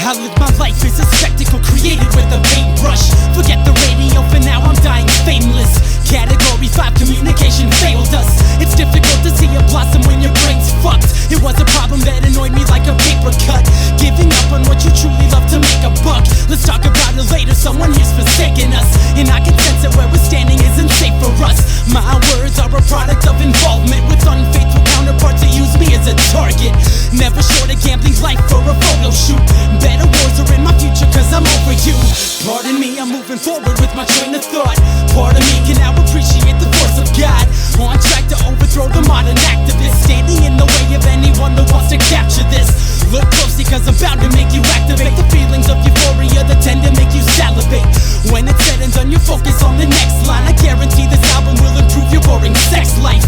I live my life as a spectacle created with a paintbrush. Forget the radio, for now I'm dying fameless. Category 5 communication failed us. It's difficult to see a blossom when your brain's fucked. It was a problem that annoyed me like a paper cut. Giving up on what you truly love to make a buck. Let's talk about it later, someone here's forsaken us. And I can sense that where we're standing isn't safe for us. My words are a product of involvement with unfaithful counterparts who use me as a target. Never short of gambling life for a photo shoot. Better wars are in my future cause I'm over you. Pardon me, I'm moving forward with my train of thought. Part of me can now appreciate the force of God. On track to overthrow the modern activist, standing in the way of anyone that wants to capture this. Look closely cause I'm bound to make you activate the feelings of euphoria that tend to make you salivate. When it's said and done, you focus on the next line. I guarantee this album will improve your boring sex life.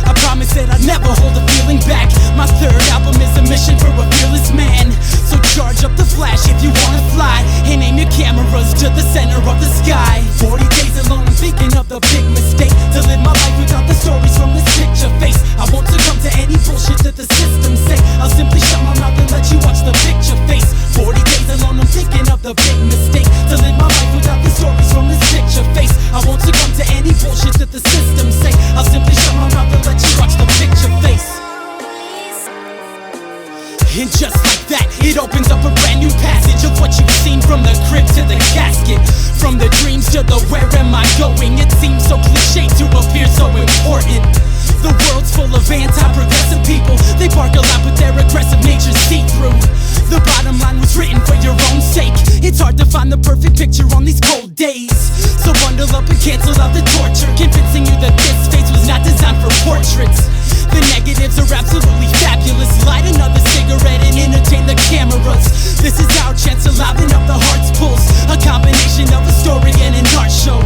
I promise that I'd never hold a feeling back. My third album is a mission for a fearless man. So charge up the flash if you wanna fly, and aim your cameras to the center of the sky. 40 days alone, I'm thinking of the big mistake. To live my life without the stories from this picture face. I won't succumb to any bullshit that the system say. I'll simply shut my mouth and let you watch the picture face. 40 days alone, I'm thinking of the big mistake. To live my life without the stories from this picture face. I won't succumb to any bullshit that the system say. I'll simply shut my mouth and let you watch the picture face. And just like that, it opens up a brand new passage of what you've seen from the crib to the casket. From the dreams to the where am I going. It seems so cliche to appear so important. The world's full of anti-progressive people. They bark a lot but their aggressive nature's see-through. The bottom line was written for your own sake. It's hard to find the perfect picture on these cold days. So bundle up and cancel out the torture, convincing you that this face was not designed for portraits. The negatives are absolutely fabulous. Light another cigarette and entertain the cameras. This is our chance to liven up the heart's pulse. A combination of a story and an art show.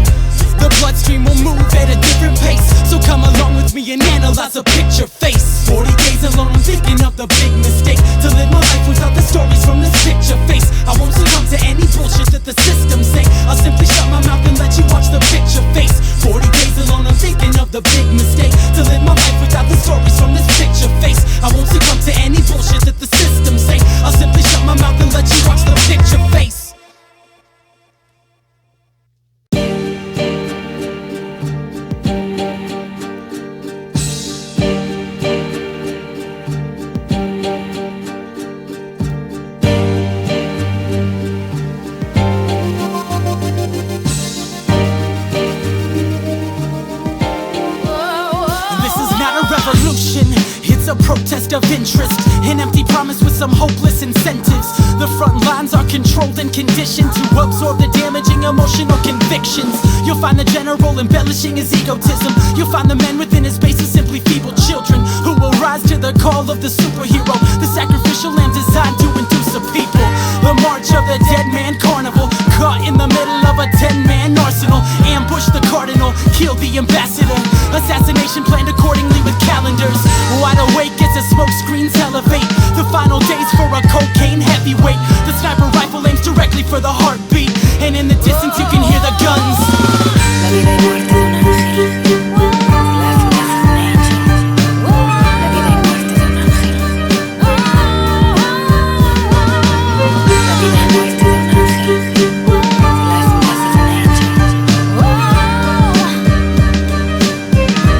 The bloodstream will move at a different pace. So come along with me and analyze a picture face. 40 days alone, I'm thinking of the big mistake. To live my life without the stories from this picture face. I won't succumb to any bullshit that the system say. I'll simply shut my mouth and let you watch the picture face. 40 days alone, I'm thinking of the big mistake. To live my life without the stories from this picture face. I won't succumb to any bullshit that the system say. I'll simply shut my mouth and let you watch the picture face. It's a protest of interest, an empty promise with some hopeless incentives. The front lines are controlled and conditioned to absorb the damaging emotional convictions. You'll find the general embellishing his egotism. You'll find the men within his base as simply feeble children who will rise to the call of the superhero, the sacrificial lamb designed to induce a people. The march of the dead man carnival, caught in the middle of a 10-man arsenal. Ambush the cardinal, kill the ambassador. Assassination planned accordingly with calendars. Wide awake as the smoke screens elevate. The final days for a cocaine heavyweight. The sniper rifle aims directly for the heartbeat, and in the distance you can hear the guns. La vida y muerte de un ángel. Life and death of an angel. La vida y muerte de un ángel. La vida y muerte de un ángel. Life and death of an angel.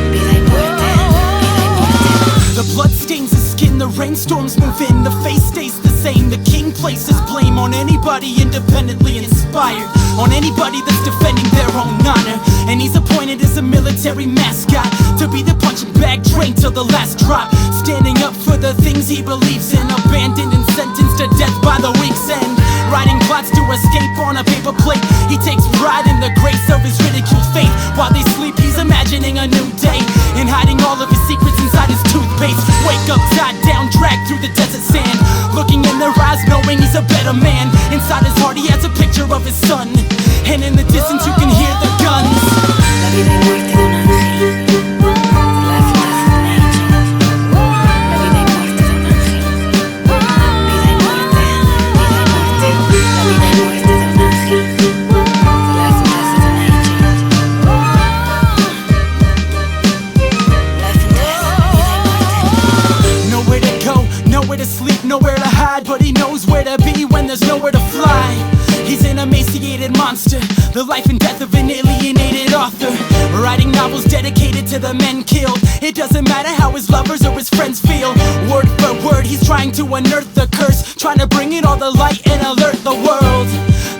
Vida y muerte, vida y muerte. The blood stains his skin, the rainstorms move in, the face stays the same. The king places blame on anybody independently inspired, on anybody that's defending their own honor. And he's appointed as a military mascot, to be the punching bag trained till the last drop. Standing up for the things he believes in, abandoned and sentenced to death by the week's end. Writing plots to escape on a paper plate. He takes pride in the grace of his ridiculed fate. While they sleep, he's imagining a new day, and hiding all of his secrets inside his toothpaste. Wake up, tied down, dragged through the desert sand, looking in their eyes, knowing he's a better man. Inside his heart, he has a picture of his son, and in the distance you can hear the guns. La vida y muerte de un ángel. Life and death of an angel. La vida y muerte de un ángel. Vida y muerte, vida y muerte. La vida y muerte de un ángel. Life and death of an angel. Life and death, vida y muerte. Nowhere to go, nowhere to sleep, nowhere to hide. but he knows where to be when there's nowhere to fly. He's an emaciated monster, the life and death of an alienated author, writing novels dedicated to the men killed. It doesn't matter how his lovers or his friends feel. Word for word, he's trying to unearth the curse, trying to bring in all the light and alert the world.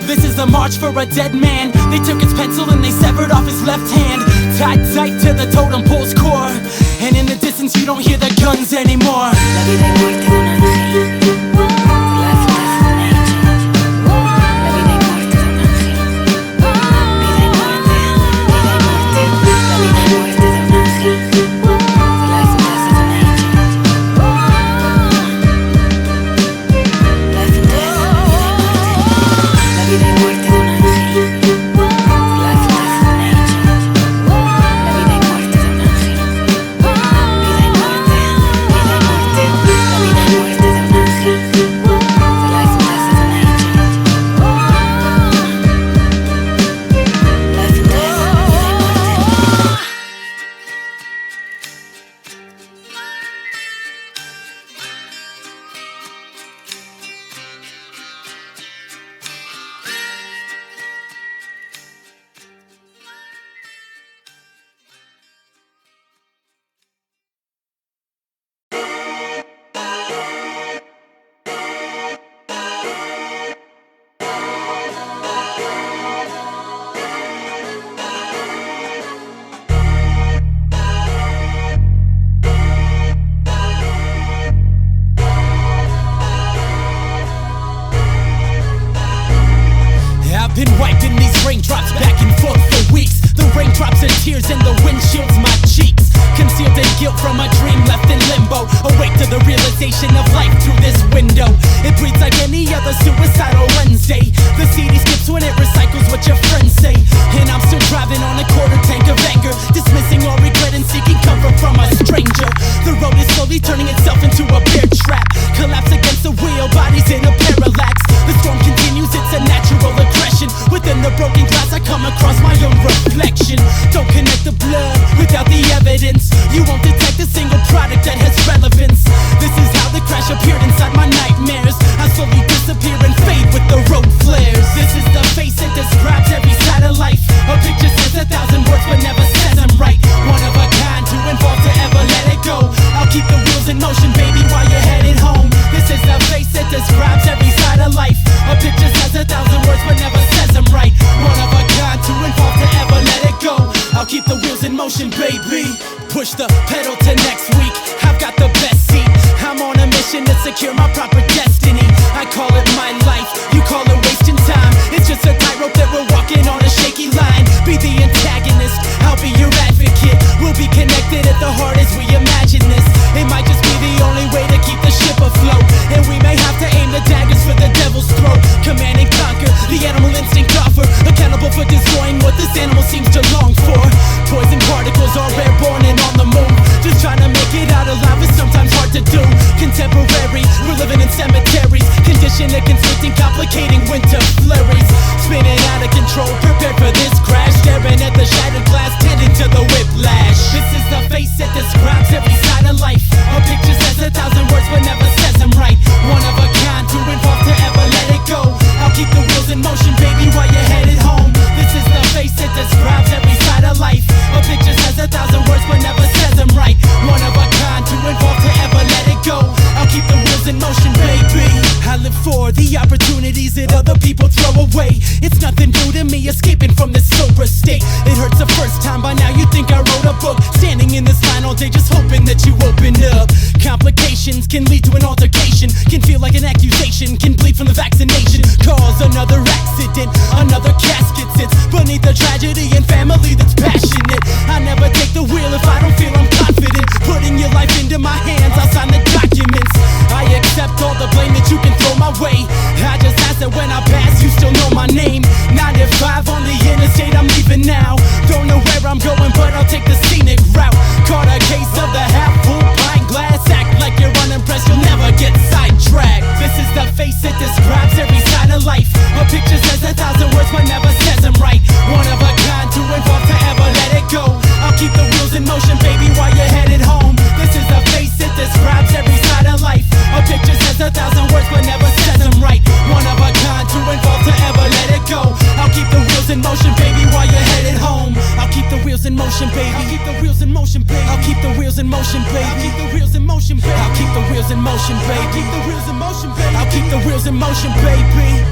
This is a march for a dead man. They took his pencil and they severed off his left hand, tied tight to the totem pole's core. And in the distance you don't hear the guns anymore. La vida y muerte de un ángel. Life and death of an angel. La vida y muerte de un ángel. Vida y muerte, vida y muerte. La vida y muerte de un ángel. Life and death of an angel. Life and death, vida y muerte. La vida y muerte de un ángel. Life and death of an angel. La vida y muerte de un ángel. Vida y muerte, vida y muerte. La vida y muerte de un ángel. The life and death of an angel. Life and death, vida y muerte. I've been wiping these raindrops back and forth for weeks. The raindrops are tears and the wind shields my cheeks. Concealed in guilt from a dream left in limbo. Awake to the realization of life through this window. It breathes like any other suicidal Wednesday. The CD skips when it recycles what your friends say. And I'm still driving on a quarter tank of anger, dismissing all regret and seeking comfort from a stranger. The road is slowly turning itself into a bear trap. Collapse against the wheel, bodies in a parallax. The storm continues, it's a natural aggression. Within the broken glass I come across my own reflection. Don't connect the blood without the evidence. You won't detect a single product that has relevance. This is how the crash appeared inside my nightmares. I slowly disappear and fade with the road flares. This is the face that describes every side of life. A picture says 1,000 words but never says I'm right. One of a kind, too involved to ever let it go. I'll keep the wheels in motion, baby, while you're headed home. This is the face that describes every side of life. A picture says 1,000 words but never says I'm right. One of a kind, too involved to ever let it go. I'll keep the wheels in motion, baby. Push the pedal to next week. I've got the best seat. I'm on a mission to secure my proper destiny. I call it my life, you call it wasting time. It's just a tightrope that we're walking on a shaky line. Be the antagonist, I'll be your advocate. We'll be connected at the heart as we imagine this. It might just be the only way to keep the ship afloat. And we may have to aim the daggers for the devil's throat. Command and conquer, the animal instinct offer. Accountable for destroying what this animal seems to long for. Poison particles are airborne and on the move. Just trying to make it out alive is sometimes hard to do. Contemporary, we're living in cemeteries. Conditioned to conflicting, complicating winter flurries. Spinning out of control, prepared for this crash. Staring at the shattered glass, tending to the whiplash. This is the face that describes every side of life. A picture says 1,000 words but never says I'm right. One of a kind, too involved to ever let it go. I'll keep the wheels in motion, baby, while you're headed home. This is the face that describes every side of life. A picture says 1,000 words but never says I'm right. One of a kind, too involved to ever let it go. I'll keep the wheels in motion, baby. I live for the opportunities that other people throw away. It's nothing new to me, escaping from this sober state. It hurts the first time, by now you think I wrote a book. Standing in this line all day just hoping that you open up. Complications can lead to an altercation. Can feel like an accusation, can bleed from the vaccination. Cause another accident, another casket sits beneath the tragedy and family that's passionate. I never take the wheel if I don't feel I'm confident. Putting your life into my hands, I'll sign the documents. I accept all the blame that you can throw my way. I just ask that when I pass you still know my name. 9 to 5 on the interstate, I'm leaving now. Don't know where I'm going but I'll take the scenic route. Caught a case of the half full pint glass. Act like you're unimpressed, you'll never get sidetracked. This is the face that describes every side of life. A picture says 1,000 words but never says I'm right. One of a kind, too involved to ever let it go. I'll keep the wheels in motion, baby, while you're headed home. This is the face that describes every side of life. A picture says 1,000 words but never in motion, baby. I'll keep the wheels in motion, baby. I'll keep the wheels in motion, baby. I'll keep the wheels in motion, baby. I'll keep the wheels in motion, baby. I'll keep the wheels in motion, baby. I'll keep the wheels in motion, baby.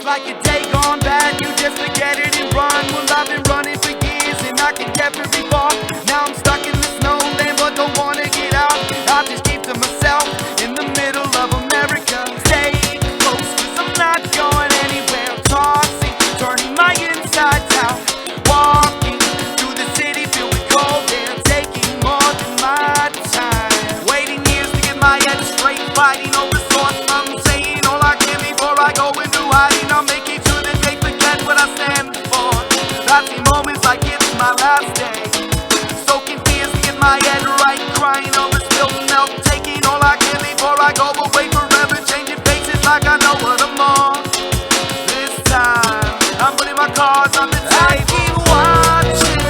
Like a day gone bad, you just forget it and run. Well, I've been running for years and I can get very far. Now I'm stuck in the snowland but don't wanna get out. I'll just keep to myself in the middle of America. Stay close cause I'm not going anywhere. Toxic, turning my insides out. Walking through the city filled with cold air, taking more than my time. Waiting years to get my head straight, fighting over source. I'm saying all I can before I go into hiding. I'm making sure that they forget what I stand for. I see moments like it's my last day, soaking tears to get my head right, crying over spilled milk, taking all I can before I go away forever, changing faces like I know what I'm on. This time, I'm putting my cards on the table. I keep watching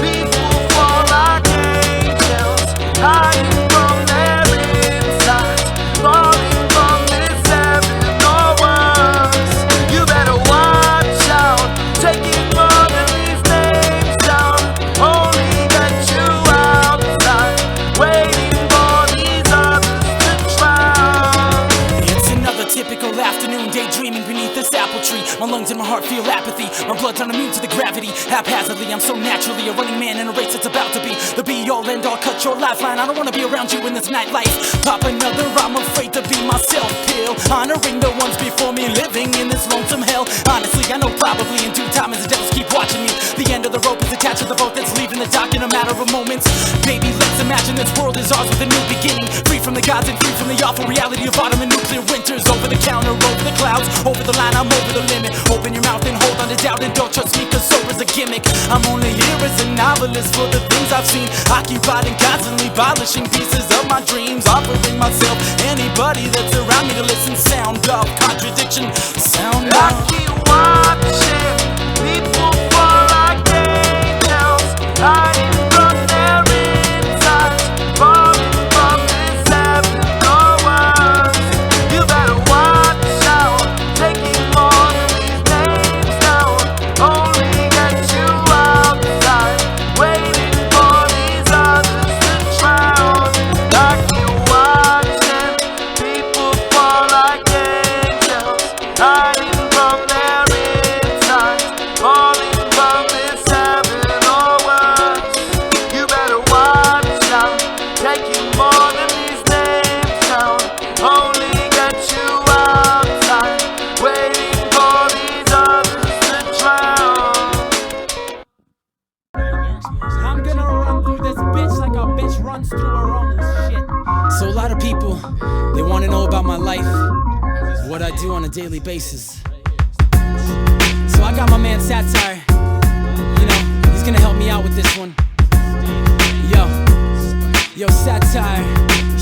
people fall like angels, hiding from their insides, falling from this heaven or worse. You better watch out, taking more than these names down. Only get you outside, waiting for these others to drown. It's another typical afternoon, daydreaming beneath this apple tree. My lungs and my heart feel apathy. My blood's unimmune to the gravity. Haphazardly, I'm so naturally a running man in a race that's about to be the be-all end-all. Cut your lifeline, I don't wanna be around you in this nightlife. Pop another, I'm afraid to be myself. Pill, honoring the ones before me, living in this lonesome hell. Honestly, I know probably in due time as the devils keep watching me. The end of the rope is attached to the boat that's leaving the dock in a matter of moments. Baby, let's imagine this world is ours with a new beginning. Free from the gods and free from the awful reality of autumn and nuclear winters. Over the counter, over the clouds, over the line, I'm over the limit. Open your mouth and hold on to doubt and don't trust me cause sober's a gimmick. I'm only here as a novelist for the things I've seen, occupied and constantly polishing pieces of my dreams, offering myself anybody that's around me to listen. Sound of contradiction, sound I of keep watching people fall like angels, hiding from their insides, falling from this heaven or worse. You better watch out, taking more than these names down. Only get you outside, waiting for these others to drown. I keep watching people fall like angels, hiding from their insides, falling from this heaven or worse. You better watch out, taking more than these names down. Only get you outside, waiting for these others to drown. I'm gonna run through this bitch like a bitch runs through her own shit. So a lot of people, they wanna know about my life, what I do on a daily basis. So I got my man Satyr, you know, he's gonna help me out with this one. Yo Satyr,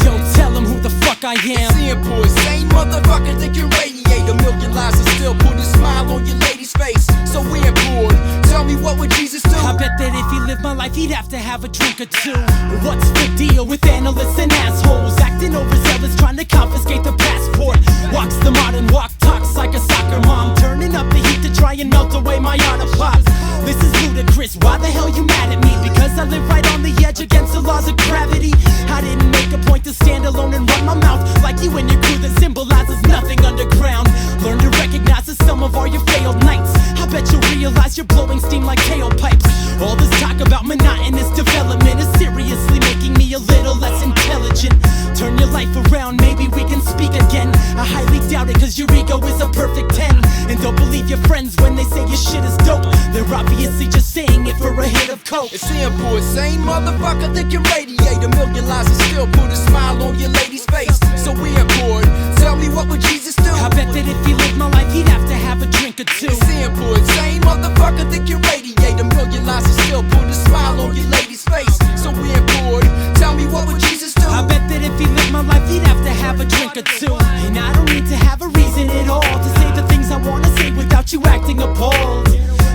yo tell him who the fuck I am. Seeing boys, same motherfucker that can radiate a million lies and still put a smile on your lady's face. So we're bored. Tell me, what would Jesus do? I bet that if he lived my life, he'd have to have a drink or two. What's the deal with analysts and assholes acting overzealous, trying to confiscate the passport? Walks the modern walk, talks like a soccer mom, turning up the heat to try and melt away my honor pops. This is ludicrous. Why the hell you mad at me? Because I live right on the edge against the laws of gravity. I didn't make a point to stand alone and run my mouth like you and your crew that symbolizes nothing underground. Learn to recognize the sum of all your failed nights. I bet you realize you're blowing steam like tailpipes. All this talk about monotonous development is seriously making me a little less intelligent. Turn your life around, maybe we can speak again. I highly doubt it cause your ego is a perfect 10. And don't believe your friends when they say your shit is dope. They're obviously just saying it for a hit of coke. It's him, boy, same motherfucker that can radiate a million lies and still put a smile on your lady's face. So we're bored. Tell me, what would Jesus do? I bet that if he lived my life, he'd have to have a drink or two. It's him, boy, same motherfucker that can radiate a million lies and still put a smile on your lady's face. So we're bored. Tell me, what would Jesus do? I bet that if he lived my life, he'd have to have a drink or two. And I don't need to have a reason at all to say the things I wanna say without you acting appalled.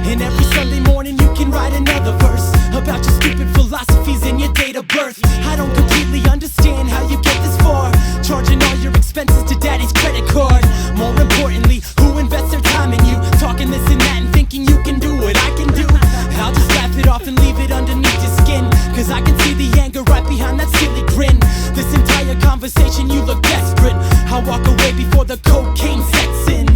And every Sunday morning you can write another verse about your stupid philosophies and your date of birth. I don't completely understand how you get this far, charging all your expenses to daddy's credit card. More importantly, who invests their time in you, talking this and that and thinking you can do what I can do? I'll just laugh it off and leave it underneath your skin, cause I can see the anger right behind that silly grin. This entire conversation you look desperate, I'll walk away before the cocaine sets in.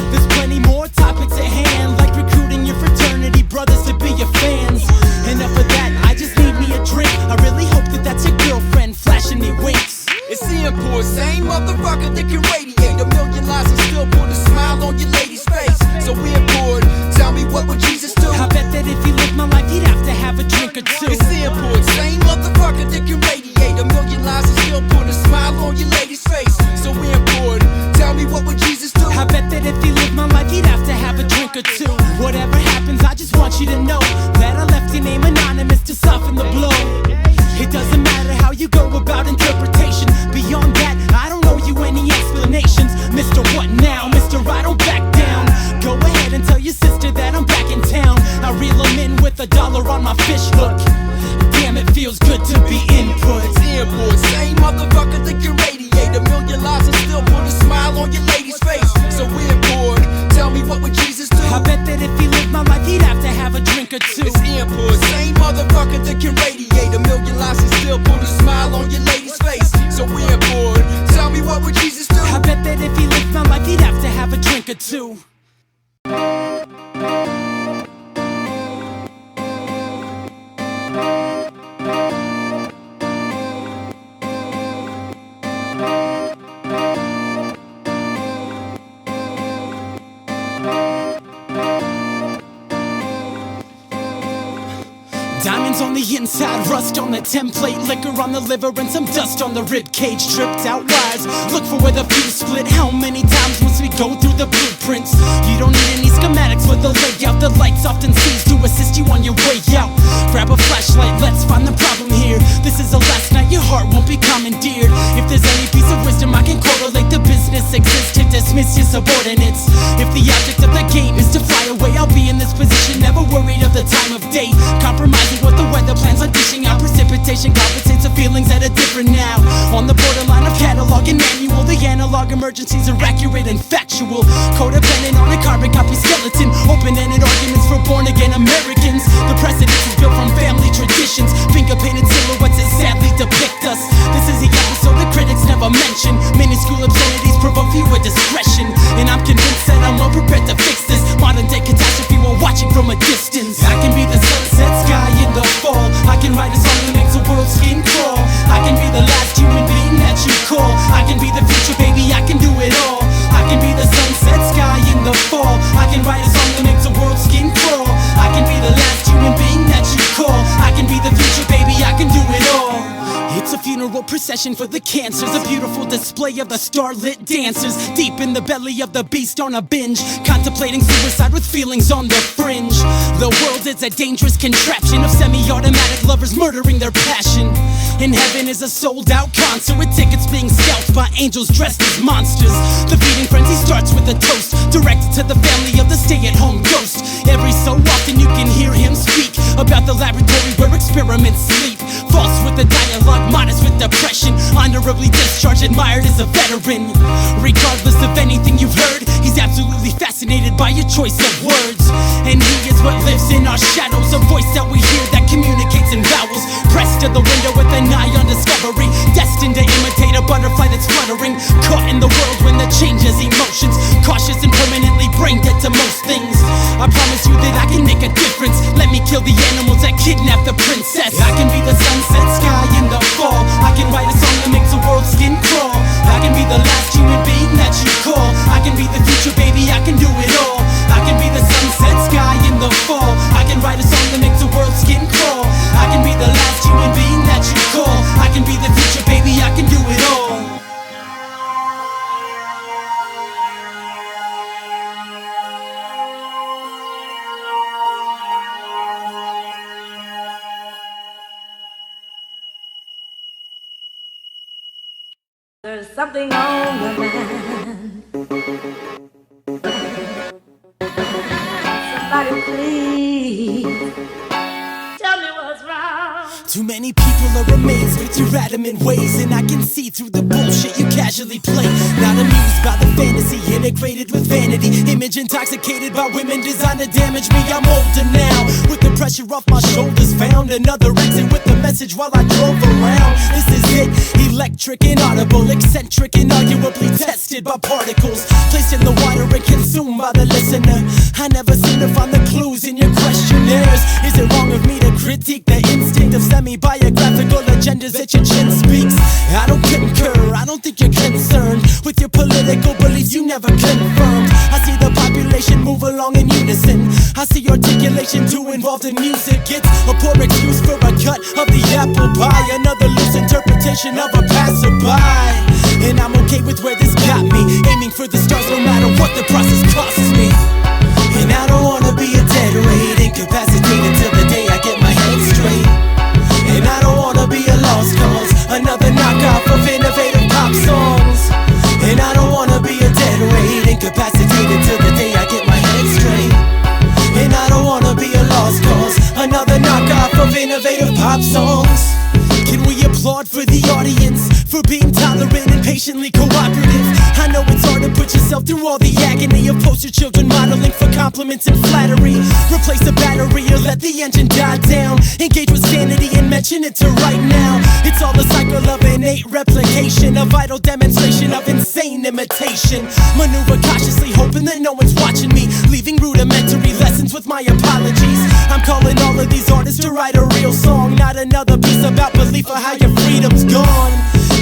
There's plenty more topics at hand, like recruiting your fraternity brothers to be your fans. Enough of that, I just need me a drink. I really hope that that's your girlfriend flashing me winks. It's the import, same motherfucker that can radiate a million lies and still put a smile on your lady's face. So we import, tell me what would Jesus do? I bet that if he lived my life, he'd have to have a drink or two. It's the import, same motherfucker that can radiate a million lies and still put a smile on your lady's face. So we import, tell me what would Jesus do? I bet that if he lived my life, he'd have to have a drink or two. Whatever happens, I just want you to know that I left your name anonymous to soften the blow. It doesn't matter how you go about interpretation. Beyond that, I don't owe you any explanations. Mr. What now? Mr. I don't back down. Go ahead and tell your sister that I'm back in town. I reel them in with $1 on my fish hook. Damn, it feels good to be input. It's import, same motherfucker that can radiate a million lies and still put a smile on your lady's face. So we import, tell me what would Jesus do? I bet that if he lived my life, he'd have to have a drink or two. It's import, same motherfucker that can radiate a million lies and still put a smile on your lady's face. So we import, tell me what would Jesus do? I bet that if he lived my life, he'd have to have a drink or two. Diamonds on the inside, rust on the template, liquor on the liver and some dust on the rib cage. Tripped out wires, look for where the fuse split. How many times must we go through the blueprints? You don't need any schematics for the layout. The lights often cease to assist you on your way out. Grab a flashlight, let's find the problem here. This is the last night, your heart won't be commandeered. If there's any piece of wisdom I can correlate, the business exists to dismiss your subordinates. If the object of the game is to fly away, I'll be in this position, never worried of the time of day. Compromising what the weather plans on dishing out. Precipitation compensates the feelings that are different now. On the borderline of catalog and manual, the analog emergencies are accurate and factual. Codependent on a carbon copy skeleton. Open-ended arguments for born-again Americans. The precedence is built from family traditions. Finger-painted silhouettes that sadly depict us. This is the episode the critics never mention. Minuscule obscenities provoke viewer discretion. And I'm convinced that I'm well prepared to fix this modern-day catastrophe while watching from a distance. I can be the sunset sky in the fall. I can write a song that makes the world's skin crawl. I can be the last human being that you call. I can be the future, baby, I can do it all. I can be the sunset sky in the fall. I can write a song that makes the world's skin crawl. I can be the last human being that you call. I can be the future, baby, I can do it all. It's a funeral procession for the cancers, a beautiful display of the starlit dancers. Deep in the belly of the beast on a binge, contemplating suicide with feelings on the fringe. The world is a dangerous contraption of semi-automatic lovers murdering their passion. In heaven is a sold-out concert with tickets being scalped by angels dressed as monsters. The feeding frenzy starts with a toast directed to the family of the stay-at-home ghost. Every so often you can hear him speak about the laboratory where experiments sleep. False with the dialogue, modest with depression, honorably discharged, admired as a veteran. Regardless of anything you've heard, he's absolutely fascinated by your choice of words. And he is what lives in our shadows, a voice that we hear that communicates in vowels. Pressed to the window with an eye on discovery, destined to imitate a butterfly that's fluttering. Caught in the world when the changes emotions, cautious and permanently brain dead to most things. I promise you that I can make a difference. Let me kill the animals that kidnap the princess. I can be the sunset sky in the fall. I can write a song that makes the world's skin crawl. I can be the last human being that you call. I can be the future, baby, I can do it all. I can be the sunset sky in the fall. I can write a song that makes the world's skin crawl. I can be the last human being that you call. I can be the future, baby, I can do it all. There's something on your mind. Somebody please tell me what's wrong. Too many people are amazed with your adamant ways, and I can see through the bullshit you casually play. Not amused by the fantasy, integrated with vanity. Image intoxicated by women designed to damage me. I'm older now, with the pressure off my shoulders. Found another exit with the message while I drove around. This is it, electric and audible, eccentric and arguably tested by particles. Placed in the water and consumed by the listener. I never seem to find the clues in your questionnaires. Is it wrong of me to critique the instinct of semi-biographical agendas that your chin speaks? I don't concur, I don't think you're concerned with your political beliefs you never confirmed. I see the population move along in unison. I see articulation too involved in music. It's a poor excuse for a cut of the apple pie, another loose interpretation of a passerby. And I'm okay with where this got me, aiming for the stars no matter what the process costs me. And I don't wanna be a dead weight, incapacitated till the day I get my head straight. And I don't wanna be a lost cause, another knockoff of innovative pop songs. And I don't wanna be a dead weight, incapacitated till the day I get my head straight. And I don't wanna be a lost cause, another knockoff of innovative pop songs. Can we applaud for the audience for being tolerant and patiently cooperative? I know it's hard to put yourself through all the agony of poster children modeling for compliments and flattery. Replace the battery or let the engine die down. Engage with sanity and mention it to right now. It's all a cycle of innate replication, a vital demonstration of insane imitation. Maneuver cautiously, hoping that no one's watching me, leaving rudimentary lessons with my apologies. I'm calling all of these artists to write a real song, not another piece about belief or how your freedom's gone.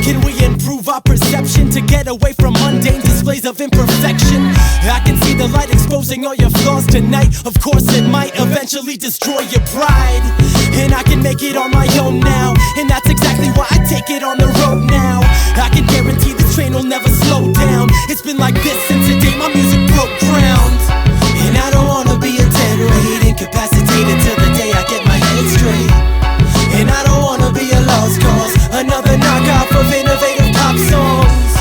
Can we improve our perception to get away from mundane displays of imperfection? I can see the light exposing all your flaws tonight. Of course it might eventually destroy your pride, and I can make it on my own now, and that's exactly why I take it on the road now. I can guarantee this train will never slow down. It's been like this since the day my music broke ground. And I don't wanna be a dead weight, incapacitated till the day I get my head straight. And I don't wanna be a lost cause, another knockoff of innovative pop songs.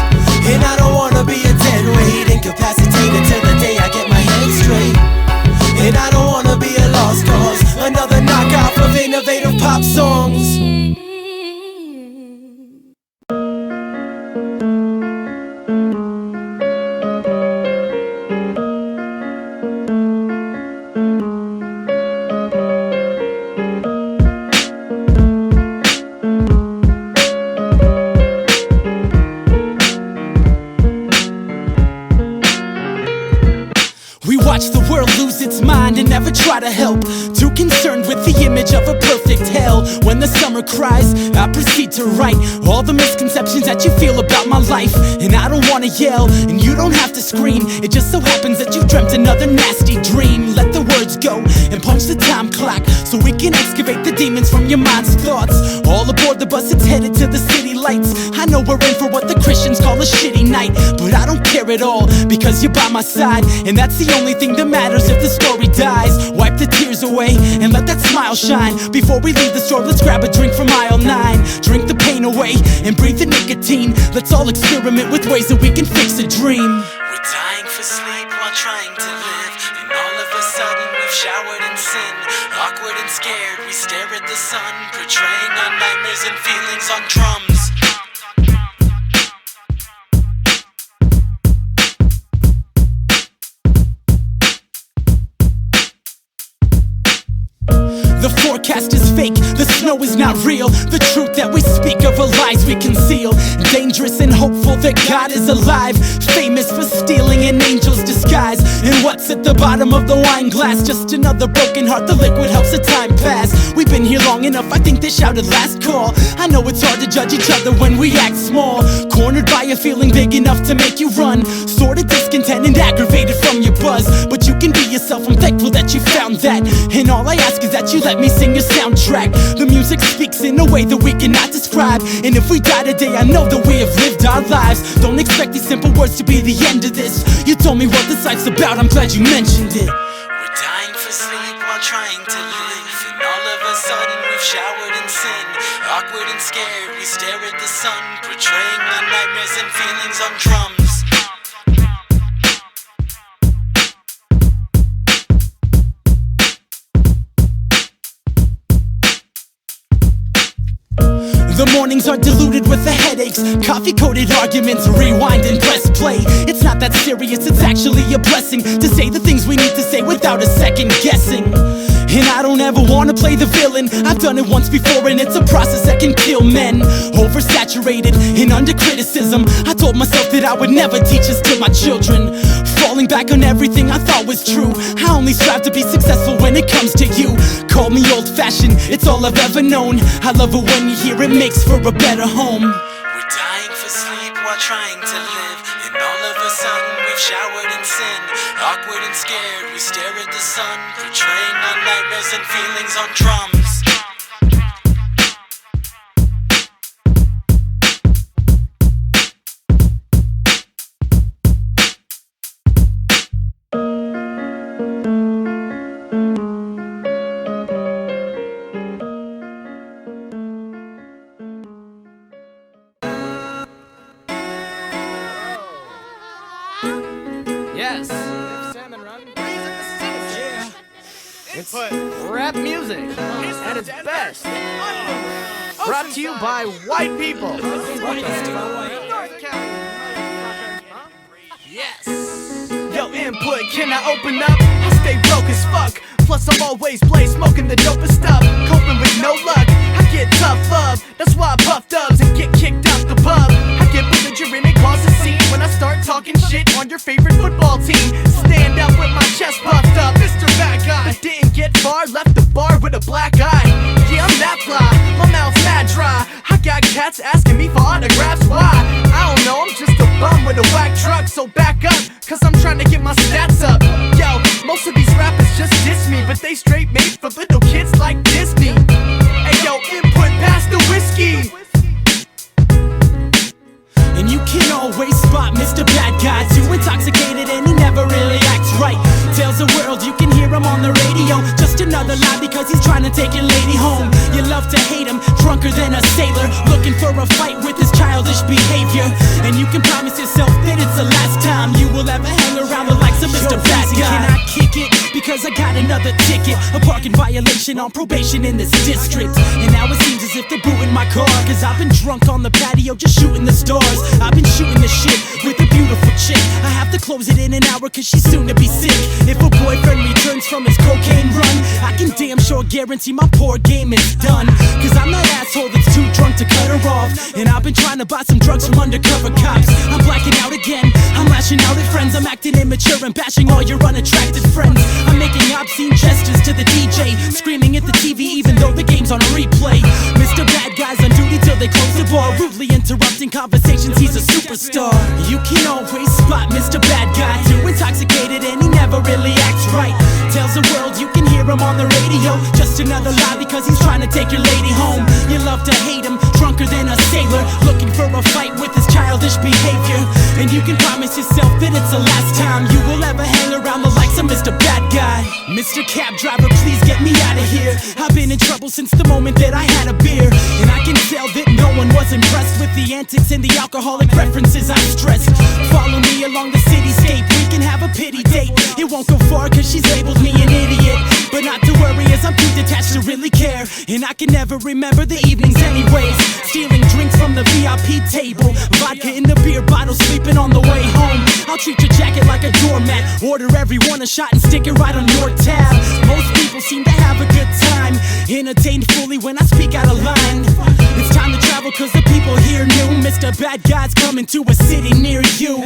And I don't wanna be a dead weight, incapacitated till the day I get my head straight. And I don't wanna be a lost cause, another knockoff of innovative pop songs. Watch the world lose its mind and never try to help. Too concerned with the image of a perfect hell. When the summer cries, I proceed to write all the misconceptions that you feel about my life. And I don't wanna yell, and you don't have to scream. It just so happens that you dreamt another nasty dream. Let the words go and punch the time clock, so we can excavate the demons from your mind's thoughts. All aboard the bus, it's headed to the city lights. I know we're in for what the Christians call a shitty night, but I don't care at all, because you're by my side. And that's the only thing that matters if the story dies. Wipe the tears away and let that smile shine. Before we leave the store, let's grab a drink from aisle 9. Drink the pain away and breathe the nicotine. Let's all experiment with ways that we can fix a dream. We're dying for sleep while trying to live, and all of a sudden we've showered in sin. Awkward and scared, we stare at the sun, portraying our nightmares and feelings on drums. The forecast is fake, the snow is not real. The truth that we speak of are lies we conceal. Dangerous and hopeful that God is alive, famous for stealing an angel's disguise. And what's at the bottom of the wine glass? Just another broken heart, the liquid helps the time pass. We've been here long enough, I think they shouted last call. I know it's hard to judge each other when we act small, cornered by a feeling big enough to make you run. Sort of discontent and aggravated from your buzz, but you can be yourself, I'm thankful that you found that. And all I ask is that you let me sing your soundtrack. The music speaks in a way that we cannot describe, and if we die today, I know that we have lived our lives. Don't expect these simple words to be the end of this. You told me what this life's about, I'm glad you mentioned it. We're dying for sleep while trying to live, and all of a sudden we've showered in sin. Awkward and scared, we stare at the sun, portraying our nightmares and feelings on drums. mornings are diluted with the headaches, coffee-coated arguments, rewind and press play. It's not that serious, it's actually a blessing to say the things we need to say without a second guessing. And I don't ever wanna play the villain. I've done it once before and it's a process that can kill men. Oversaturated and under criticism, I told myself that I would never teach this to my children. Falling back on everything I thought was true. I only strive to be successful when it comes to you. Call me old-fashioned, it's all I've ever known. I love it when you hear it makes for a better home. We're dying for sleep while trying to live, and all of a sudden we've showered in sin. Awkward and scared, we stare at the sun, portraying our nightmares and feelings on drums. Yes. Salmon run. Yeah. It's rap music at its best. Brought to you by white people. Yes. Yo, input, can I open up? I stay broke as fuck. Plus I'm always blaze smoking the dopest stuff. Coping with no luck, I get tough love. That's why I puff dubs and get kicked out the pub. I get belligerent and cause a scene when I start talking shit on your favorite football team. Stand up with my chest puffed up, Mr. Bad Guy. But didn't get far, left the bar with a black eye. Yeah, I'm that fly, my mouth's mad dry. I got cats asking me for autographs, why? I don't know, I'm just a bum with a whack truck. So back up, cause I'm trying to get my stats up. Yo, most of these rappers just diss me, but they straight made for little kids like Disney. Hey yo, input past the whiskey. And you can always spot Mr. Bad Guy, too intoxicated and he never really acts right. Tells the world you can hear him on the radio. Just another lie because he's trying to take your lady home. You love to hate him, drunker than a sailor, looking for a fight with his childish behavior. And you can promise yourself that it's the last time you will ever hang around the likes of Mr. Bad Guy. Can I kick it? Because I got another ticket, a parking violation on probation in this district. And now it seems as if they're booting my car, cause I've been drunk on the patio just shooting the stars. I've been shooting the shit with a beautiful chick. I have to close it in an hour cause she's soon to be sick. If a boyfriend returns from his cocaine run, I can damn sure guarantee my poor game is done. Cause I'm that asshole that's too drunk to cut her off. And I've been trying to buy some drugs from undercover cops. I'm blacking out again, I'm lashing out at friends. I'm acting immature and bashing all your unattractive friends. I'm making obscene gestures to the DJ, screaming at the TV even though the game's on a replay. Mr. Bad Guy's on duty till they close the bar, rudely interrupting conversations, he's a superstar. You can always spot Mr. Bad Guy, too intoxicated and he never really acts right. Tells the world you can hear him on the radio. Just another lie because he's trying to take your lady home. You love to hate him, drunker than a sailor, looking for a fight with his childish behavior. And you can promise yourself that it's the last time you will ever hang around the likes of Mr. Bad Guy. Mr. Cab Driver, please get me out of here. I've been in trouble since the moment that I had a beer. And I can tell that no one was impressed with the antics and the alcoholic references I stressed. Follow me along the cityscape, we can have a pity date. It won't go far cause she's labeled me an idiot, but not to worry as I'm too detached to really care. And I can never remember the evenings anyways. Stealing drinks from the VIP table, vodka in the beer bottle, sleeping on the way home. I'll treat your jacket like a doormat, order everyone a shot and stick it right on your tab. Most people seem to have a good time, entertained fully when I speak out of line. It's time to travel cause the people here knew Mr. Bad Guy's coming to a city near you.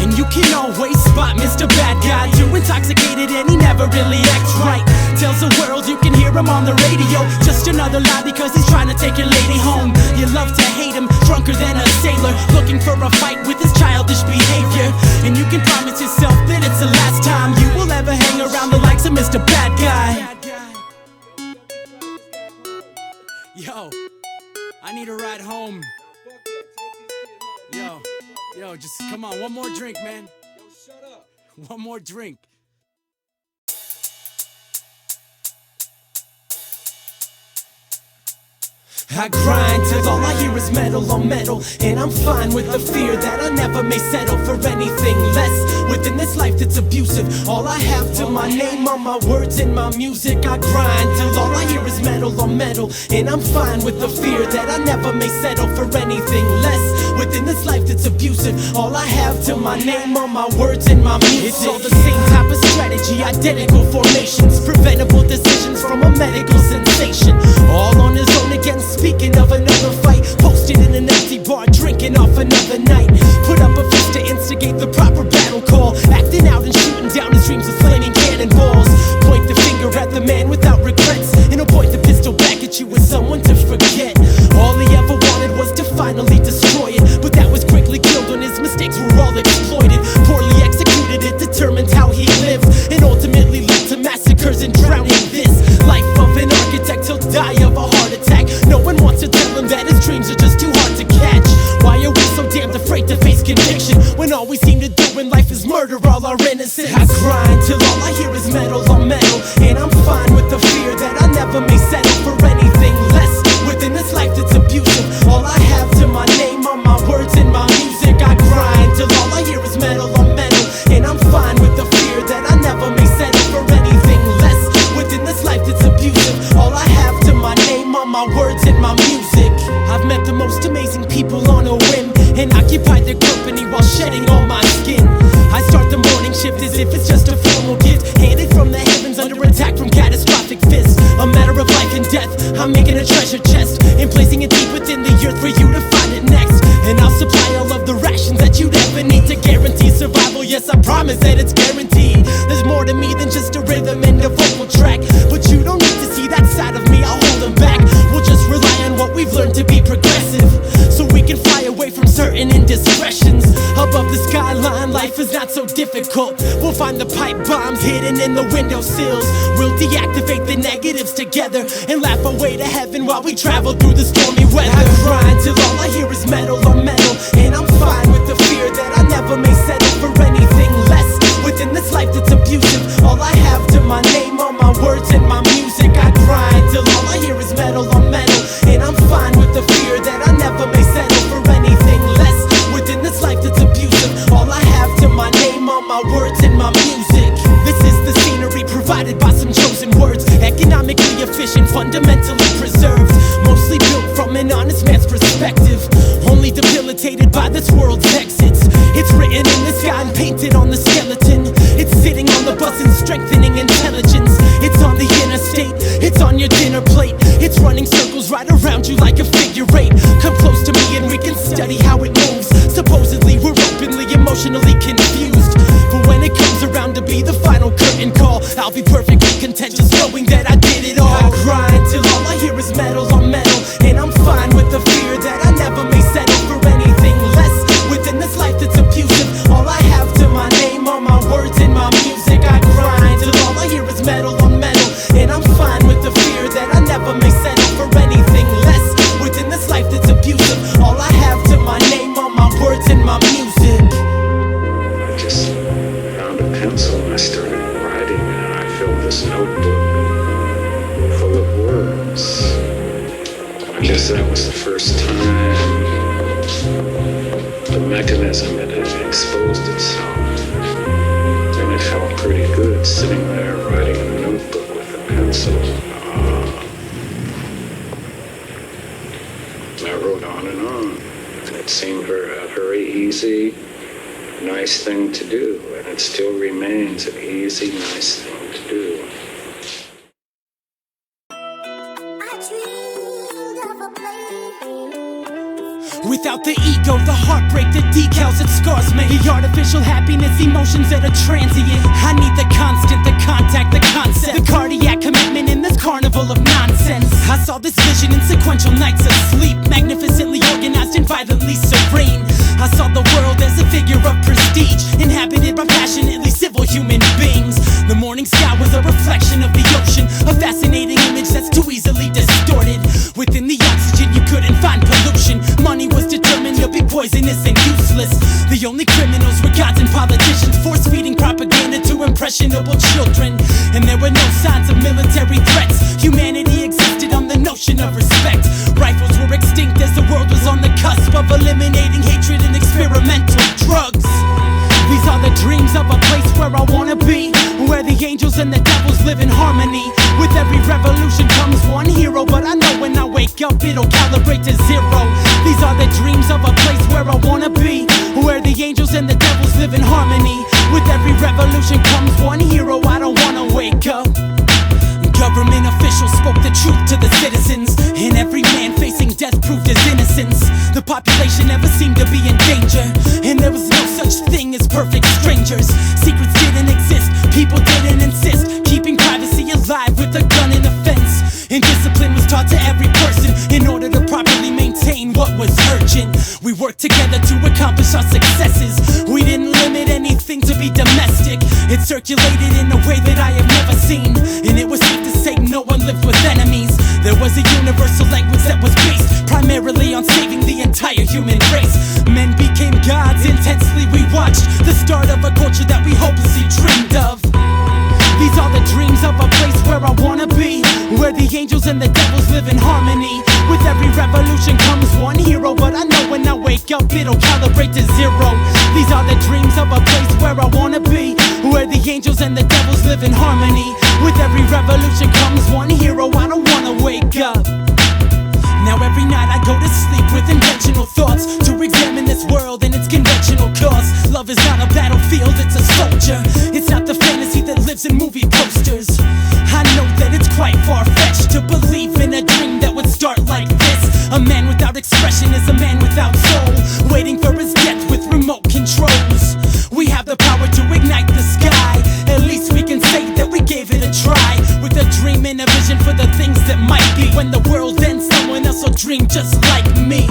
And you can always spot Mr. Bad Guy, too intoxicated and he never really acts right. Tells the world you can hear him on the radio. Just another lie because he's trying to take your lady home. You love to hate him, drunker than a sailor, looking for a fight with his childish behavior. And you can promise yourself that it's the last time you will ever hang around the likes of Mr. Bad Guy. Yo, I need a ride home. Yo, just come on, one more drink, man. Yo, shut up. One more drink. I grind till all I hear is metal on metal, and I'm fine with the fear that I never may settle for anything less. Within this life that's abusive, all I have to my name are my words and my music. I grind till all I hear is metal on metal, and I'm fine with the fear that I never may settle for anything less. Within this life that's abusive, all I have to my name are my words and my music. It's all the same type of strategy, identical formations, preventable decisions from a medical sensation. All on his own again, speaking of another fight, posted in an empty bar, drinking off another night. Put up a fist to instigate the proper battle call, acting out and shooting down his dreams with flaming cannonballs. Point the finger at the man without regrets, and he'll point the pistol back at you with someone to forget. All he ever wanted was to finally destroy it, but that was quickly killed when his mistakes were all exploited. Poorly executed, it determined how he lived, and ultimately led to massacres and drowning. This life of an architect, he'll die of a heart attack. No one wants to tell him that his dreams are just too hard to catch. Why are we so damned afraid to face conviction, when all we seem to do in life is murder all our innocence? I grind till all I hear is metal on metal, and I'm fine with the fear that I never may settle for anything less. Within this life that's abusive, all I have to my name are my words and my music. I grind till all I hear is metal on metal, and I'm fine with the fear that I never may settle for anything less. Within this life that's abusive, all I have to my name are my words and my music. I've met the most amazing people on a whim, and occupied their company while shedding all my skin. I start the morning shift as if it's just a formal gift, handed from the heavens under attack from catastrophic fists. A matter of life and death, I'm making a treasure chest and placing it deep within the earth for you to find it next. And I'll supply all of the rations that you'd ever need to guarantee survival. Yes, I promise that it's guaranteed. There's more to me than just a rhythm and a vocal track, but you don't need to see that side of me, I'll hold them back. We'll just rely on what we've learned to be progressive, so we can fly away from certain indiscretions. Above the skyline, life is not so difficult. We'll find the pipe bombs hidden in the windowsills. We'll deactivate the negatives together and laugh our way to heaven while we travel through the stormy weather. I grind till all I hear is metal on metal, and I'm fine with the fear that I never may settle for anything less. Within this life that's abusive, all I have to my name are my words and my music. I grind till all I hear is metal on metal, and I'm fine with the fear that I never may settle for anything less. Within this life that's abusive, all I have to my name are my words and my music. This is the scenery provided by some chosen words, economically efficient, fundamentally preserved, mostly built from an honest man's perspective, only debilitated by this world's exits. It's written in the sky and painted on the skeleton. It's sitting on the bus and strengthening intelligence. It's on the interstate, it's on your dinner plate. It's running circles right around you like a figure eight. Come close to me and we can study how it moves. Supposedly we're openly emotionally confused, but when it comes around to be the final curtain call, I'll be perfectly content just knowing that I did it all. I grind till all I hear is metal on metal, and I'm fine with the fear that I never may settle for anything less. Within this life that's abusive, all I have to my name are my words and my music. I grind till all I hear is metal on metal, and I'm fine with the fear that I never may settle for anything less. Within this life that's abusive, all I have to my name are my words and my music. I just found a pencil and I started writing, and I filled this notebook full of words. I guess that was the first time the mechanism had exposed itself, and it felt pretty good sitting there writing a notebook with a pencil. And I wrote on, and it seemed a very easy, nice thing to do, and it still remains an easy, nice thing to do. Without the ego, the heartbreak, the decals, it scars me. The artificial happiness, emotions that are transient. I need the constant, the contact, the concept, the cardiac commitment in this carnival of nonsense. I saw this vision in sequential nights of sleep, magnificently organized and violently serene. I saw the world as a figure of prestige, inhabited by passionately civil human beings. The morning sky was a reflection of the ocean, a fascinating image that's too easily distorted. Within the oxygen you couldn't find pollution. Money was determined to be poisonous and useless. The only criminals were gods and politicians, force-feeding propaganda to impressionable children. And there were no signs of military threats. Humanity existed on the notion of respect. Rifles were extinct as the world was on the cusp of eliminating hatred and experimental drugs. These are the dreams of a place where I wanna be, where the angels and the devils live in harmony. With every revolution comes one hero, but I know when I wake up it'll calibrate to zero. These are the dreams of a place where I wanna be, where the angels and the devils live in harmony. With every revolution comes one hero, I don't wanna wake up. Government officials spoke the truth to the citizens, and every man facing death proved his innocence. The population never seemed to be in danger, and there was no such thing as perfect strangers. Secrets didn't exist, people didn't insist, keeping privacy alive with a gun in a fence. And discipline was taught to every person in order to properly maintain what was urgent. We worked together to accomplish our successes. We didn't limit anything to be domestic. It circulated in a way that I have never seen, and it was safe to say no one lived with enemies. There was a universal language that was based primarily on saving the entire human race. Men became gods, intensely we watched the start of a culture that we hopelessly dreamed of. These are the dreams of a place where I wanna be, where the angels and the devils live in harmony. With every revolution comes one hero, but I know when I wake up it'll calibrate to zero. These are the dreams of a place where I wanna be, where the angels and the devils live in harmony. With every revolution comes one hero, I don't wanna wake up. Now every night I go to sleep with intentional thoughts to examine this world and its conventional cause. Love is not a battlefield, it's a soldier. It's not the fantasy that lives in movie posters. I know that it's quite far-fetched to believe in a dream that would start like this. A man without expression is a man without soul, waiting for his death with remote controls. We have the power to ignite the sky, at least we can say that we gave it a try. With a dream and a vision for the things that might be. When the world ends, someone else will dream just like me.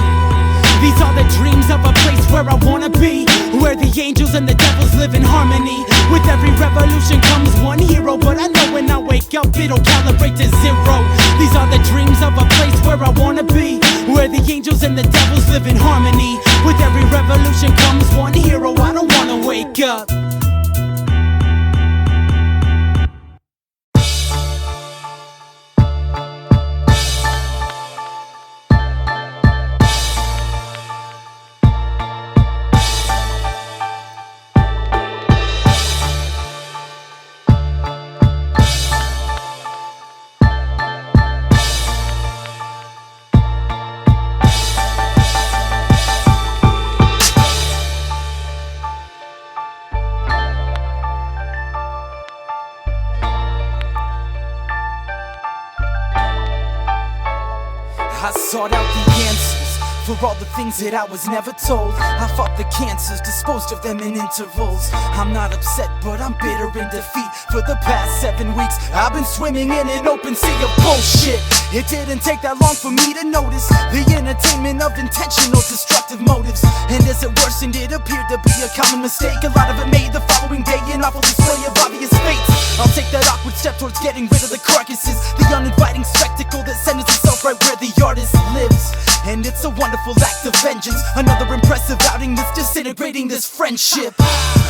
These are the dreams of a place where I wanna be, where the angels and the devils live in harmony. With every revolution comes one hero, but I know when I wake up it'll calibrate to zero. These are the dreams of a place where I wanna be, where the angels and the devils live in harmony. With every revolution comes one hero, I don't wanna wake up. I sought out the answers for all the things that I was never told. I fought the cancers, disposed of them in intervals. I'm not upset, but I'm bitter in defeat. For the past 7 weeks, I've been swimming in an open sea of bullshit. It didn't take that long for me to notice the entertainment of intentional destructive motives. And as it worsened, it appeared to be a common mistake. A lot of it made the following day an awful display of obvious fates. I'll take that awkward step towards getting rid of the carcasses, the uninviting spectacle that centers itself right where the artist lives. And it's a wonderful act of vengeance, another impressive outing that's disintegrating this friendship.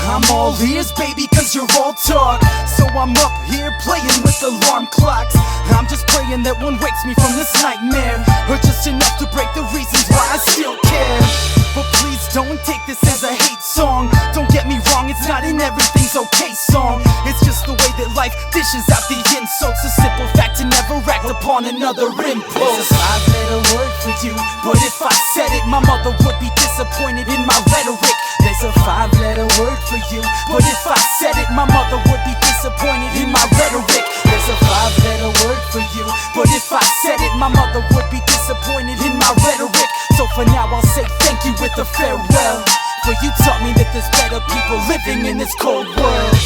I'm all ears, baby, cause you're all talk. So I'm up here playing with alarm clocks. I'm just praying that one wakes me from this nightmare, or just enough to break the reasons why I still care. But please don't take this as a hate song. Don't get me wrong, it's not an everything's okay song. It's just the way that life dishes out the insults. A simple fact to never act upon another impulse. I've said a word for you, but if I said it, my mother would be disappointed in my rhetoric. There's a 5-letter word for you, but if I said it, my mother would be disappointed in my rhetoric. There's a 5-letter word for you, but if I said it, my mother would be disappointed in my rhetoric. So for now I'll say thank you with a farewell, for you taught me that there's better people living in this cold world.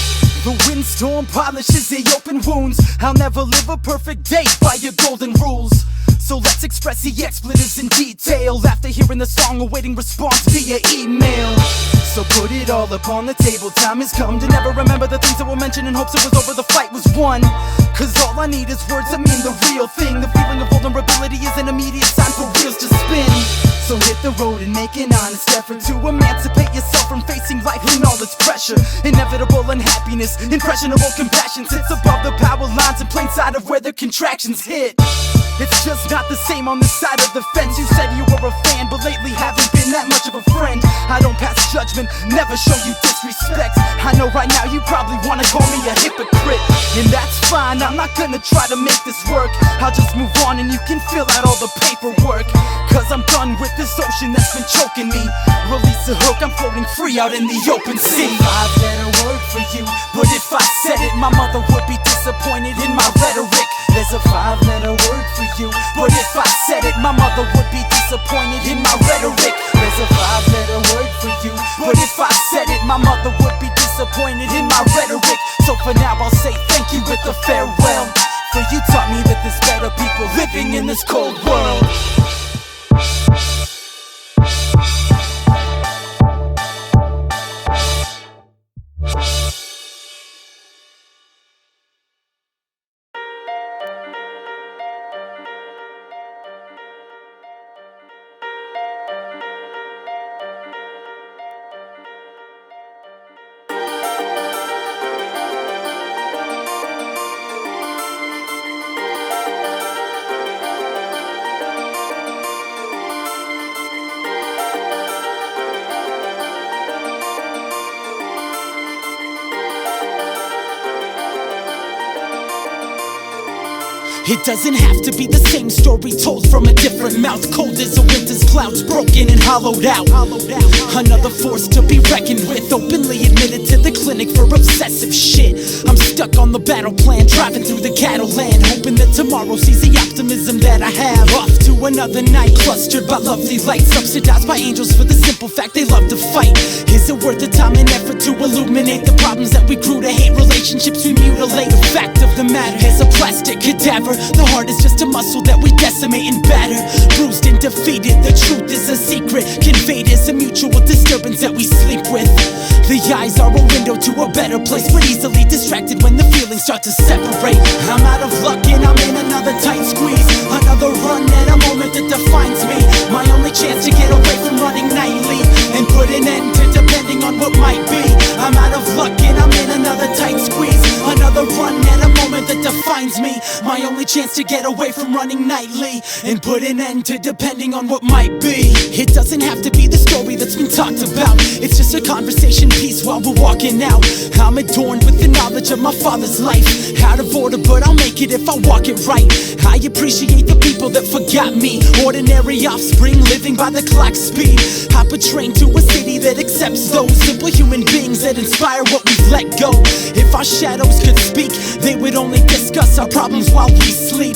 The windstorm polishes the open wounds. I'll never live a perfect day by your golden rules. So let's express the expletives in detail after hearing the song, awaiting response via email. So put it all up on the table, time has come to never remember the things that were mentioned in hopes it was over, the fight was won. Cause all I need is words that mean the real thing. The feeling of vulnerability is an immediate sign for wheels to spin. So hit the road and make an honest effort to emancipate yourself from facing life in all its pressure. Inevitable unhappiness, impressionable compassion sits above the power lines in plain sight of where they're contractions hit. It's just not the same on this side of the fence. You said you were a fan, but lately haven't been that much of a friend. I don't pass judgment, never show you disrespect. I know right now you probably wanna call me a hypocrite, and that's fine, I'm not gonna try to make this work. I'll just move on and you can fill out all the paperwork, cause I'm done with this ocean that's been choking me. Release the hook, I'm floating free out in the open sea. 5-letter word for you, but if I said it, my mother would be disappointed in my rhetoric. There's a 5-letter word for you, but if I said it, my mother would be disappointed in my rhetoric. There's a 5-letter word for you, but if I said it, my mother would be disappointed in my rhetoric. So for now I'll say thank you with a farewell, for you taught me that there's better people living in this cold world. It doesn't have to be the same story told from a different mouth. Cold as a winter's clouds, broken and hollowed out. Another force to be reckoned with, openly admitted to the clinic for obsessive shit. I'm stuck on the battle plan, driving through the cattle land, hoping that tomorrow sees the optimism that I have. Off to another night, clustered by lovely lights, subsidized by angels for the simple fact they love to fight. Is it worth the time and effort to illuminate the problems that we grew to hate? Relationships we mutilate. The fact of the matter is a plastic cadaver. The heart is just a muscle that we decimate and batter. Bruised and defeated, the truth is a secret, conveyed as a mutual disturbance that we sleep with. The eyes are a window to a better place, but easily distracted when the feelings start to separate. I'm out of luck and I'm in another tight squeeze, another run at a moment that defines me. My only chance to get away from running nightly and put an end to depending on what might be. I'm out of luck and I'm in another tight squeeze, another run at a moment that defines me. My only chance to get away from running nightly and put an end to depending on what might be. It doesn't have to be the story that's been talked about, it's just a conversation piece while we're walking out. I'm adorned with the knowledge of my father's life, out of order but I'll make it if I walk it right. I appreciate the people that forgot me, ordinary offspring living by the clock speed. Hop a train to a city that accepts those simple human beings that inspire what we've let go. If our shadows could speak, they would only discuss our problems while we sleep.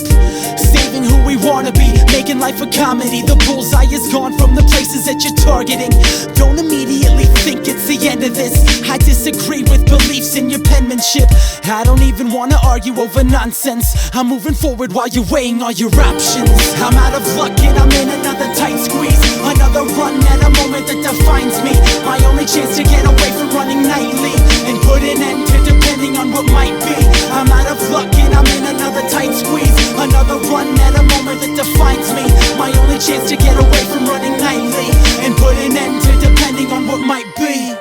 Saving who we wanna be, making life a comedy. The bullseye is gone from the places that you're targeting. Don't immediately think it's the end of this. I disagree with beliefs in your penmanship. I don't even wanna argue over nonsense. I'm moving forward while you're weighing all your options. I'm out of luck and I'm in another tight squeeze, another run at a moment that defines me. My only chance to get away from running nightly and put an end to depending on what might be. I'm out of luck and I'm in another tight squeeze, another run at a moment that defines me. My only chance to get away from running nightly and put an end to depending on what might be.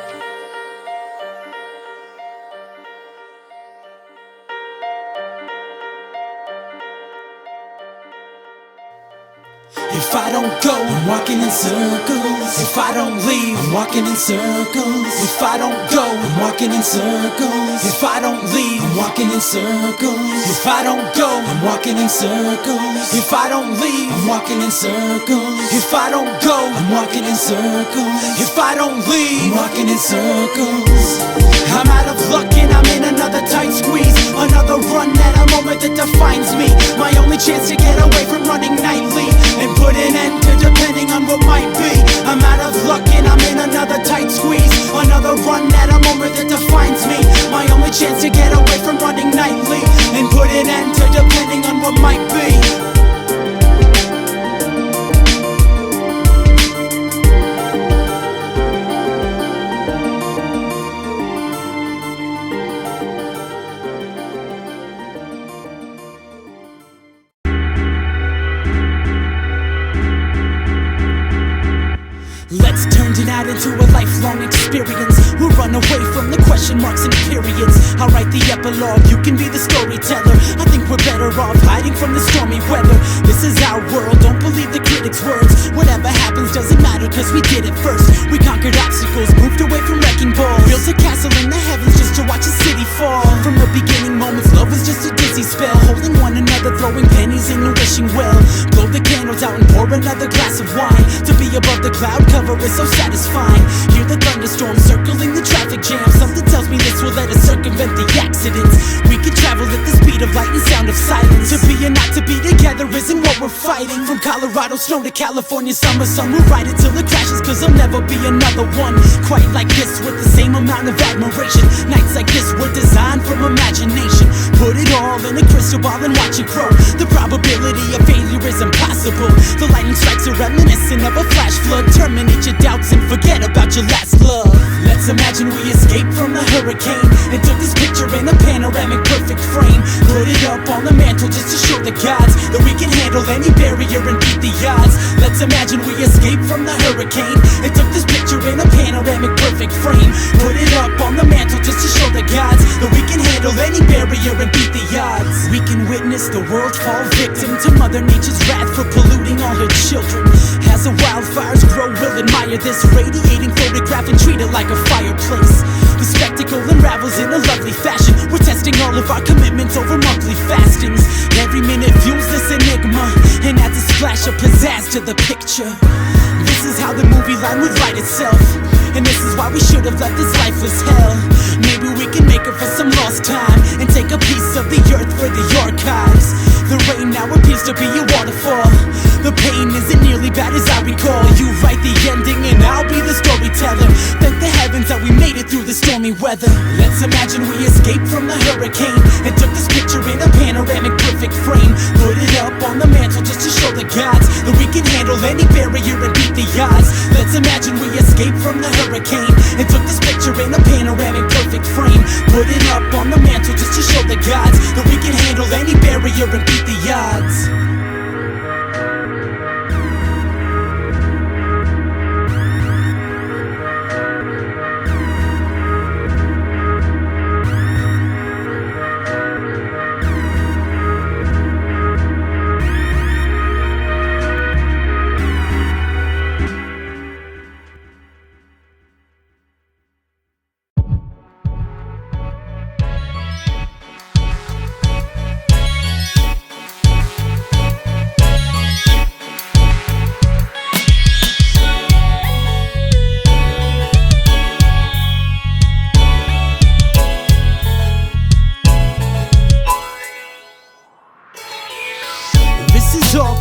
If I don't go, I'm walking in circles. If I don't leave, I'm walking in circles. If I don't go, I'm walking in circles. If I don't leave, I'm walking in circles. If I don't go, I'm walking in circles. If I don't leave, I'm walking in circles. If I don't go, I'm walking in circles. If I don't leave, I'm walking in circles. I'm out of luck and I'm in another tight squeeze, another run at a moment that defines me. My only chance to get away from running nightly and put an end to depending on what might be. I'm out of luck and I'm in another tight squeeze, another run at a moment that defines me. My only chance to get away from running nightly and put an end to depending on what might be. Let's turn it out into a lifelong experience. We'll run away from the question marks and periods. I'll write the epilogue, you can be the storyteller. I think we're better off hiding from the stormy weather. This is our world, don't believe the critics' words. Whatever happens doesn't matter, cause we did it first. We conquered obstacles, moved away from wrecking balls, built a castle in the heavens just to watch a city fall. From the beginning moments, love was just a dizzy spell, holding one another, throwing pennies in and wishing well. Blow the candles out and pour another glass of wine. To be above the cloud cover is so satisfying. Hear the thunderstorm circling the traffic jam. Something tells me this will let us circumvent the accidents. We can travel at the speed of light and sound of silence. To be and not to be together isn't what we're fighting. From Colorado snow to California summer sun, we'll ride it till it crashes, cause there'll never be another one quite like this, with the same amount of admiration. Nights like this were designed from imagination. Put it all in a crystal ball and watch it grow. The probability of failure is impossible. The lightning strikes are reminiscent of a flash flood. Terminate your doubts and forget about your last love. Let's imagine we escaped from the hurricane and took this picture in a panoramic perfect frame. Put it up on the mantle just to show the gods that we can handle any barrier and beat the odds. Let's imagine we escaped from the hurricane and took this picture in a panoramic perfect frame. Put it up on the mantle just to show the gods that we can handle any barrier and beat the odds. We can witness the world fall victim to Mother Nature's wrath for polluting all her children. As the wildfires grow, we'll admire this radiating photograph and treat it like a fireplace. The spectacle unravels in a lovely fashion. We're testing all of our commitments over monthly fastings. Every minute fuels this enigma and adds a splash of pizzazz to the picture. This is how the movie line would write itself, and this is why we should have left this lifeless hell. Maybe we can make it for some lost time and take a piece of the earth for the archives. The rain now appears to be a waterfall. The pain isn't nearly bad as I recall. You write the ending and I'll be the storyteller. Thank the heavens that we made it through the stormy weather. Let's imagine we escaped from the hurricane and took this picture in a panoramic perfect frame. Put it up on the mantle just to show the gods that we can handle any barrier and beat the odds. Let's imagine we escaped from the hurricane and took this picture in a panoramic perfect frame. Put it up on the mantle just to show the gods that we can handle any barrier and beat the odds.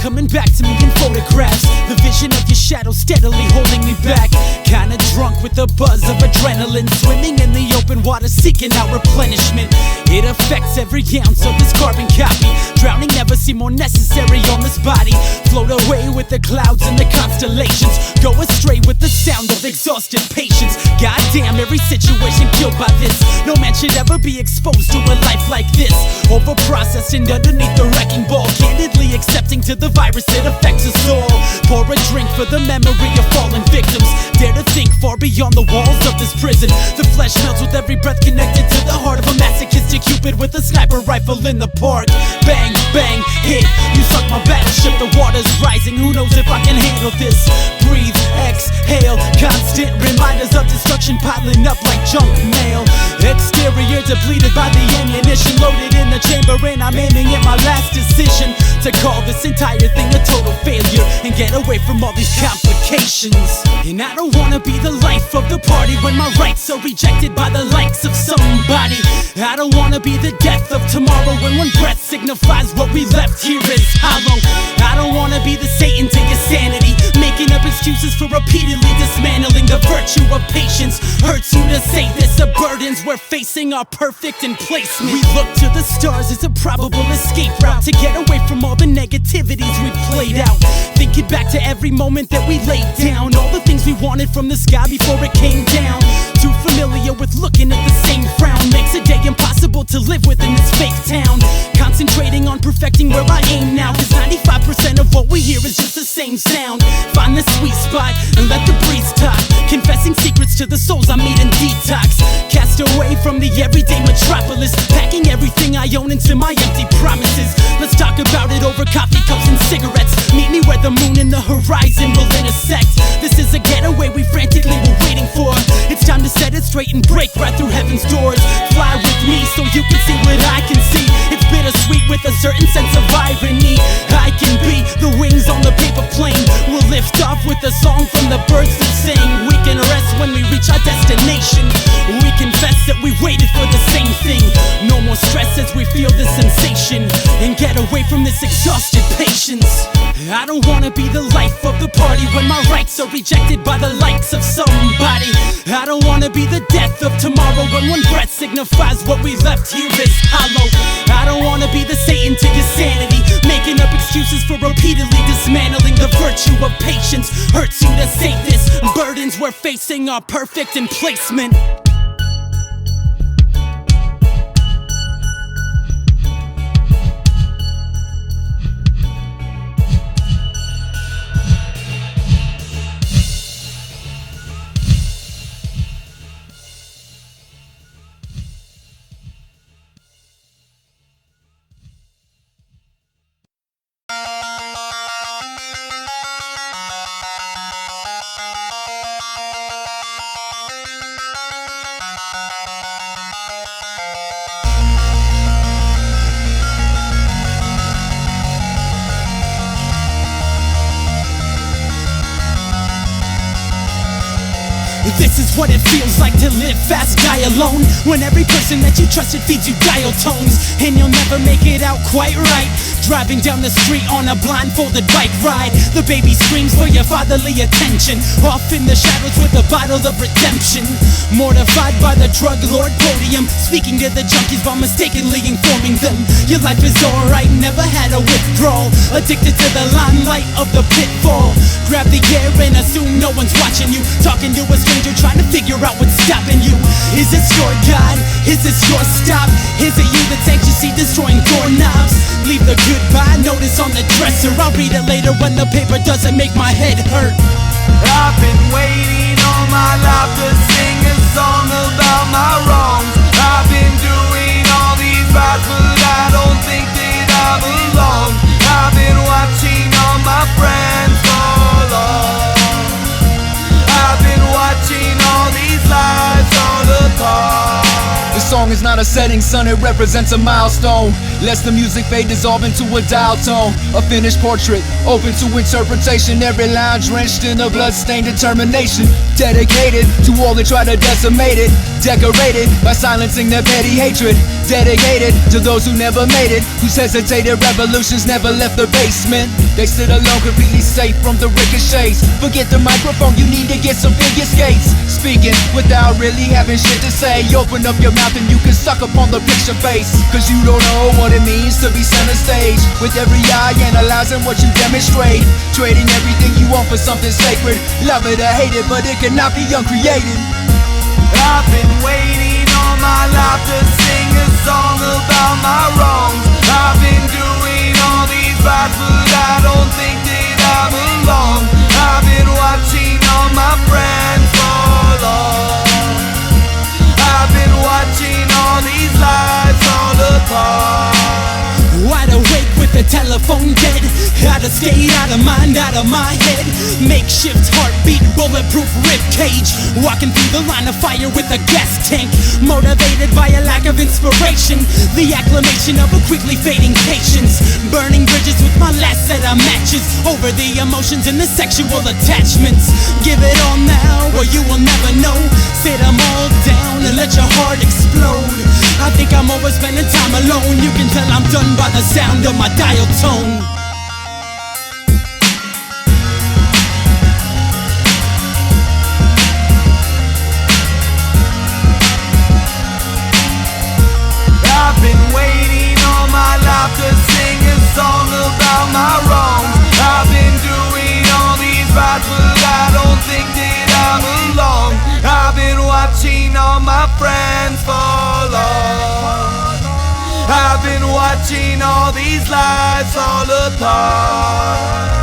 Coming back to me in photographs, the vision of your shadow steadily holding me back. Kinda drunk with the buzz of adrenaline, swimming in the open water seeking out replenishment. It affects every ounce of this carbon copy. Drowning never seemed more necessary on this body. Float away with the clouds and the constellations. Go astray with the sound of exhausted patience. Goddamn, every situation killed by this. No man should ever be exposed to a life like this. Overprocessed and underneath the wrecking ball, candidly accepting to the virus that affects us all. Pour a drink for the memory of fallen victims. Dare to think far beyond the walls of this prison. The flesh melts with every breath connected to the heart of a masochistic cupid with a sniper rifle in the park. Bang, bang, hit. You suck my battleship, the water's rising. Who knows if I can handle this? Breathe, exhale, constant reminders of destruction piling up like junk mail. Exterior depleted by the ammunition loaded in the chamber, and I'm aiming at my last decision to call this entire thing a total failure and get away from all these complications. And I don't wanna be the life of the party when my rights are rejected by the likes of somebody. I don't wanna be the death of tomorrow when one breath signifies what we left here is hollow. I don't wanna be the Satan to your sanity, making up excuses for repeatedly dismantling the virtue of patience. Hurts you to say this, the burdens we're facing are perfect in placement. We look to the stars as a probable escape route to get away from all the negativities we played out. Thinking back to every moment that we laid down, all the things we wanted from the sky before it came down. Too familiar with looking at the same frown makes a day impossible to live within this fake town. Concentrating on perfection affecting where I aim now, cause 95% of what we hear is just the same sound. Find the sweet spot and let the breeze talk, confessing secrets to the souls I meet in detox. Cast away from the everyday metropolis, packing everything I own into my empty promises. Let's talk about it over coffee cups and cigarettes. Meet me where the moon and the horizon will intersect. This is a getaway we frantically were waiting for. It's time to set it straight and break right through heaven's doors. Fly with me so you can see what I can see. It's bittersweet with a certain sense of irony. I can be the wings on the paper plane. We'll lift off with a song from the birds that sing. We can rest when we reach our destination. We confess that we waited for the same thing. No more stress as we feel the sensation and get away from this exhausted patience. I don't wanna be the life of the party when my rights are rejected by the likes of somebody. I don't wanna be the death of tomorrow when one breath signifies what we left here is hollow. I don't wanna be the Satan to your sanity, making up excuses for repeatedly dismantling the virtue of patience. Hurts you to say this, burdens we're facing are perfect in placement. This is what it feels like to live fast, die alone, when every person that you trusted feeds you dial tones, and you'll never make it out quite right. Driving down the street on a blindfolded bike ride, the baby screams for your fatherly attention, off in the shadows with a bottle of redemption. Mortified by the drug lord podium, speaking to the junkies while mistakenly informing them your life is alright, never had a withdrawal, addicted to the limelight of the pitfall. Grab the air and assume no one's watching you, talking to a stranger trying to figure out what's stopping you. Is this your God? Is this your stop? Is it you that's anxiously destroying doorknobs? Leave the goodbye notice on the dresser, I'll read it later when the paper doesn't make my head hurt. I've been waiting all my life to sing a song about my wrongs. I've been doing all these rights, but I don't think that I belong. I've been watching all my friends fall off. I've been watching all these lives fall apart. This song is not a setting sun, it represents a milestone. Lets the music fade, dissolve into a dial tone. A finished portrait, open to interpretation. Every line drenched in a blood-stained determination. Dedicated to all that try to decimate it. Decorated by silencing their petty hatred. Dedicated to those who never made it, whose hesitated revolutions never left the basement. They sit alone, completely safe from the ricochets. Forget the microphone, you need to get some figure skates. Speaking without really having shit to say. Open up your mouth and you can suck up on the picture face. Cause you don't know what it means to be center stage. With every eye analyzing what you demonstrate. Trading everything you want for something sacred. Love it or hate it, but it cannot be uncreated. I've been waiting all my life to sing a song about my wrongs. I've been doing all these rights, but I don't think that I belong. I've been watching all my friends fall off. I've been watching all these lives fall apart. Wide awake with the telephone dead, out of state, out of mind, out of my head. Makeshift heartbeat, bulletproof ribcage, walking through the line of fire with a gas tank. Motivated by a lack of inspiration, the acclamation of a quickly fading patience. Burning bridges with my last set of matches, over the emotions and the sexual attachments. Give it all now or you will never know. Sit them all down and let your heart explode. I think I'm over spending time alone. You can tell I'm done by the sound of my dial tone. I've been waiting all my life to sing a song about my wrongs. I've been doing all these rights, but I don't think that I belong. I've been watching all my friends fall off. I've been watching all these these lives fall apart.